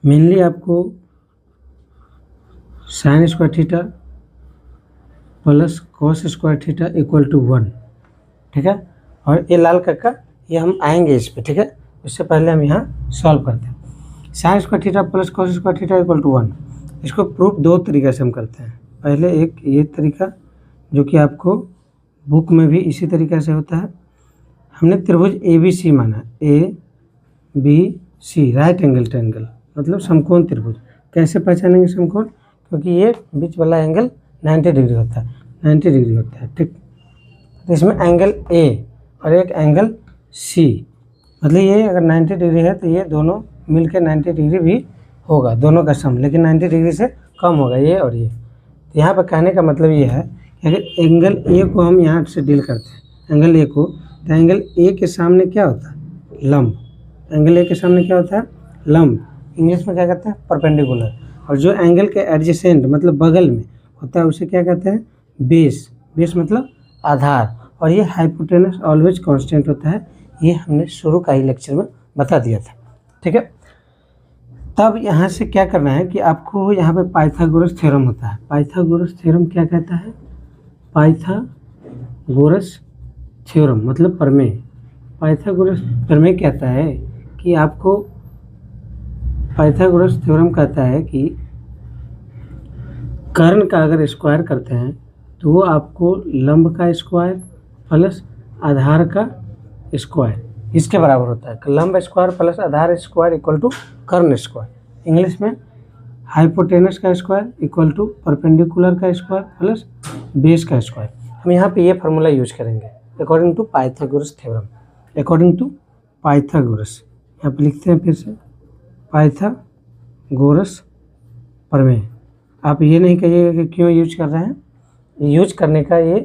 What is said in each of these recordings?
Mainly आपको sine square theta plus cos square theta equal to 1, ठीक है। और ये लाल कक्का ये हम आएंगे इस पे, ठीक है। उससे पहले हम यहाँ सॉल्व करते हैं। Sine square theta plus cos square theta equal to 1, इसको प्रूफ दो तरीके से हम करते हैं। पहले एक ये तरीका जो कि आपको बुक में भी इसी तरीके से होता है। हमने त्रिभुज ABC माना, ABC राइट एंगल ट्रायंगल मतलब समकोण त्रिभुज। कैसे पहचानेंगे समकोण? क्योंकि ये बीच वाला एंगल 90 डिग्री होता है, 90 डिग्री होता है, ठीक। तो इसमें एंगल A और एक एंगल C, मतलब ये अगर 90 डिग्री है तो ये दोनों मिलकर 90 डिग्री भी होगा, दोनों का सम, लेकिन 90 डिग्री से कम होगा ये और ये। तो यहाँ पर कहने का मतलब ये है कि अगर एंगल A को हम यहाँ से डील करते हैं, एंगल A को, तो एंगल A के सामने क्या होता है? लंब। एंगल A के सामने क्या होता है? लंब। इंग्लिश में क्या कहते हैं? परपेंडिकुलर। और जो एंगल के एडजेसेंट मतलब बगल में होता है उसे क्या कहते हैं? बेस। बेस मतलब आधार। और ये हाइपोटेनस ऑलवेज कांस्टेंट होता है, ये हमने शुरू का ही लेक्चर में बता दिया था, ठीक है। तब यहाँ से क्या करना है कि आपको यहाँ पे पाइथागोरस थ्योरम होता है। पाइथागोरस थ्योरम क्या कहता है? पाइथागोरस थ्योरम मतलब प्रमेय। पाइथागोरस प्रमेय कहता है कि आपको, पाइथागोरस थ्योरम कहता है कि कर्ण का अगर स्क्वायर करते हैं तो वो आपको लंब का स्क्वायर प्लस आधार का स्क्वायर इसके बराबर होता है। लंब स्क्वायर प्लस आधार स्क्वायर इक्वल टू कर्ण स्क्वायर। इंग्लिश में हाइपोटेनस का स्क्वायर इक्वल टू परपेंडिकुलर का स्क्वायर प्लस बेस का स्क्वायर। हम यहाँ पे ये फार्मूला यूज करेंगे according to Pythagoras theorem. According to Pythagoras, यहाँ पे लिखते हैं फिर से पाइथागोरस प्रमेय। आप ये नहीं कहिएगा कि क्यों यूज कर रहे हैं, यूज करने का ये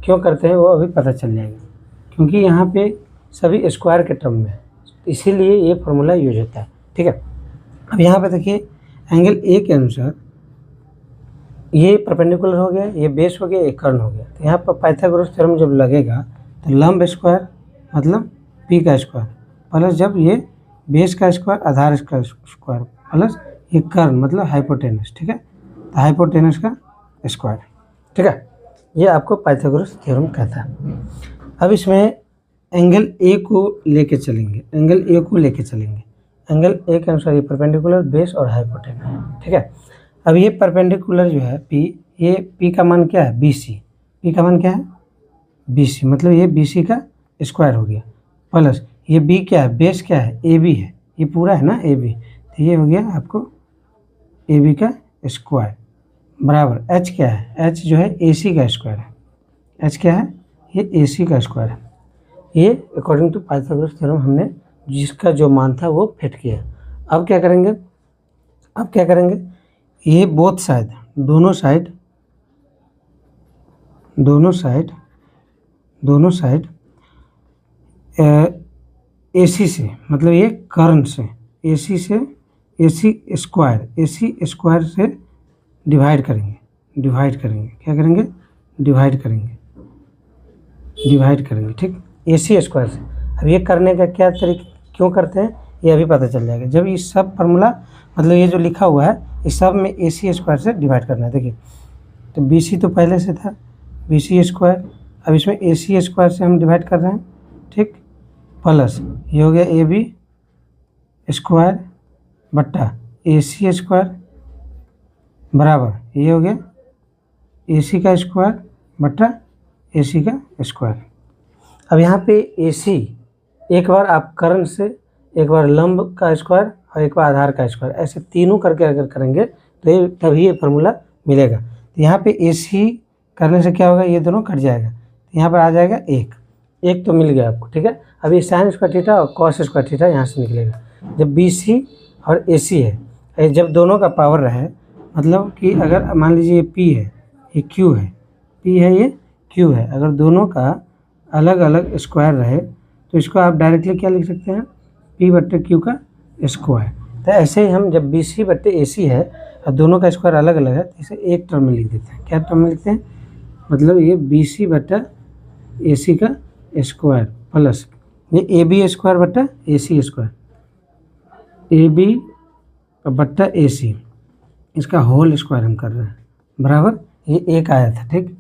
क्यों करते हैं वो अभी पता चल जाएगा, क्योंकि यहाँ पे सभी स्क्वायर के टर्म में है, इसीलिए ये फार्मूला यूज होता है, ठीक है। अब यहाँ पे देखिए एंगल A के अनुसार ये परपेंडिकुलर हो गया, ये बेस हो गया, ये कर्ण हो गया। तो यहाँ पर पाइथागोरस थ्योरम जब लगेगा तो लंब स्क्वायर मतलब P का स्क्वायर प्लस जब ये बेस का स्क्वायर आधार का स्क्वायर प्लस ये कर्ण मतलब हाइपोटेनस, ठीक है। तो हाइपोटेनस का स्क्वायर, ठीक है। ये आपको पाइथागोरस थ्योरम कहता है। अब इसमें एंगल A को लेके चलेंगे, एंगल A को लेके चलेंगे। एंगल A के अनुसार ये परपेंडिकुलर, बेस और हाइपोटेनस, ठीक है। अब ये परपेंडिकुलर जो है P, ये P का मान क्या है? BC। P का मान क्या है? BC, मतलब ये BC का स्क्वायर हो गया प्लस ये B क्या है? बेस क्या है? AB है, ये पूरा है ना AB, तो ये हो गया आपको AB का स्क्वायर बराबर H क्या है? H जो है AC का स्क्वायर है। H क्या है? ये AC का स्क्वायर है। ये अकॉर्डिंग टू पाइथागोरस थ्योरम हमने जिसका जो मान था वो फिट किया। अब क्या करेंगे? अब क्या करेंगे? ये बोथ साइड, दोनों साइड AC से, मतलब ये कर्ण से, AC से AC स्क्वायर से डिवाइड करेंगे। क्या करेंगे? डिवाइड करेंगे, ठीक, AC स्क्वायर से। अब ये करने का क्या तरीका, क्यों करते हैं ये अभी पता चल जाएगा। जब ये सब फार्मूला मतलब ये जो लिखा हुआ है इस सब में AC स्क्वायर से डिवाइड करना है। देखिए तो BC तो पहले से था BC स्क्वायर, अब इसमें AC स्क्वायर से हम डिवाइड कर रहे हैं, ठीक, प्लस ये हो गया AB स्क्वायर बट्टा AC स्क्वायर बराबर ये हो गया AC का स्क्वायर बट्टा AC का स्क्वायर। अब यहाँ पे AC एक बार आप कर्ण से, एक बार लंब का स्क्वायर और एक बार आधार का स्क्वायर, ऐसे तीनों करके अगर करेंगे तो ये तभी ये फार्मूला मिलेगा। तो यहाँ पे AC करने से क्या होगा? ये दोनों कट जाएगा, तो यहाँ पर आ जाएगा एक तो मिल गया आपको, ठीक है। अब ये साइन स्क्वायर थीटा और कॉस स्क्वायर थीटा यहाँ से निकलेगा। जब BC और AC है, जब दोनों का पावर रहे, मतलब कि अगर मान लीजिए ये P है, ये Q है, P है, ये Q है, अगर दोनों का अलग अलग स्क्वायर रहे तो इसको आप डायरेक्टली क्या लिख सकते हैं? P बट्टे Q का स्क्वायर। तो ऐसे ही हम जब BC बट्टे AC है और दोनों का स्क्वायर अलग अलग है तो इसे एक टर्म में लिख देते हैं। क्या टर्म में लिखते हैं? मतलब ये BC बट्टा AC का स्क्वायर प्लस ये AB स्क्वायर बट्टा AC स्क्वायर, AB बट्टा AC, इसका होल स्क्वायर हम कर रहे हैं बराबर, ये एक आया था। ठीक,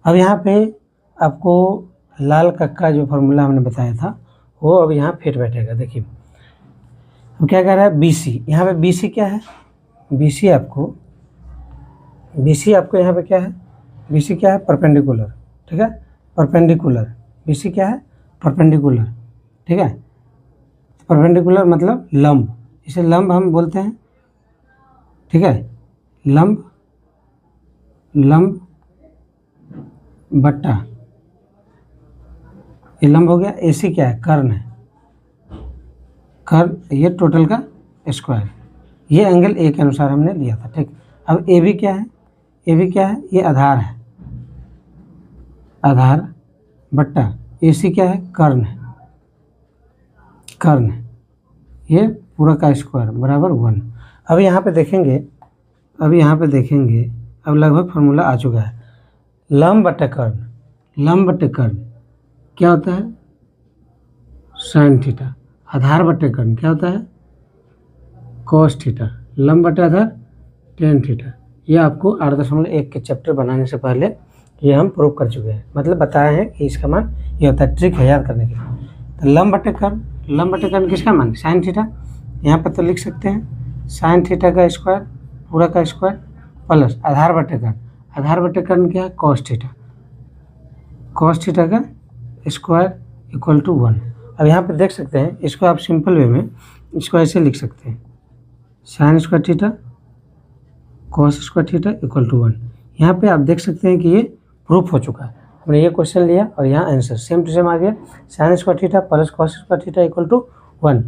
अब यहाँ पे आपको लाल कक्का जो फार्मूला हमने बताया था वो अब यहाँ फिट बैठेगा। देखिए अब क्या कह रहा है BC, यहाँ पे BC क्या है, BC आपको यहाँ पे क्या है, BC क्या है, परपेंडिकुलर। ठीक है, परपेंडिकुलर, BC क्या है, परपेंडिकुलर। ठीक है, परपेंडिकुलर मतलब लंब, इसे लंब हम बोलते हैं। ठीक है, लंब बट्टा ये लंब हो गया। AC क्या है, कर्ण है, कर्ण, ये टोटल का स्क्वायर, ये एंगल A के अनुसार हमने लिया था। ठीक, अब AB क्या है, AB क्या है, ये आधार है, आधार बट्टा AC क्या है, कर्ण है, कर्ण, ये पूरा का स्क्वायर बराबर 1। अब यहाँ पे देखेंगे, अब लगभग फार्मूला आ चुका है। लंब बट्टा कर्ण, लंब बट्टे कर्ण क्या होता है, साइन थीटा। आधार बट्टे कर्ण क्या होता है, कॉस थीटा। लंब बट्टे आधार टेन थीटा। ये आपको 8.1 के चैप्टर बनाने से पहले ये हम प्रूव कर चुके हैं, मतलब बताया है कि इसका मान ये होता है। ट्रिक है याद करने के लिए। तो लंब बट्टे कर्ण किसका मान, साइन थीटा। यहाँ पर तो लिख सकते हैं साइन थीटा का स्क्वायर पूरा का स्क्वायर प्लस आधार बट्टे कर्ण क्या है, कॉस थीटा, कॉस थीटा का स्क्वायर इक्वल टू 1। अब यहाँ पे देख सकते हैं, इसको आप सिंपल वे में इसको ऐसे लिख सकते हैं, sine square theta cos square theta equal to 1। यहाँ पे आप देख सकते हैं कि ये प्रूफ हो चुका है। हमने ये क्वेश्चन लिया और यहाँ आंसर सेम टू सेम आ गया, sine square theta plus cos square theta equal to 1।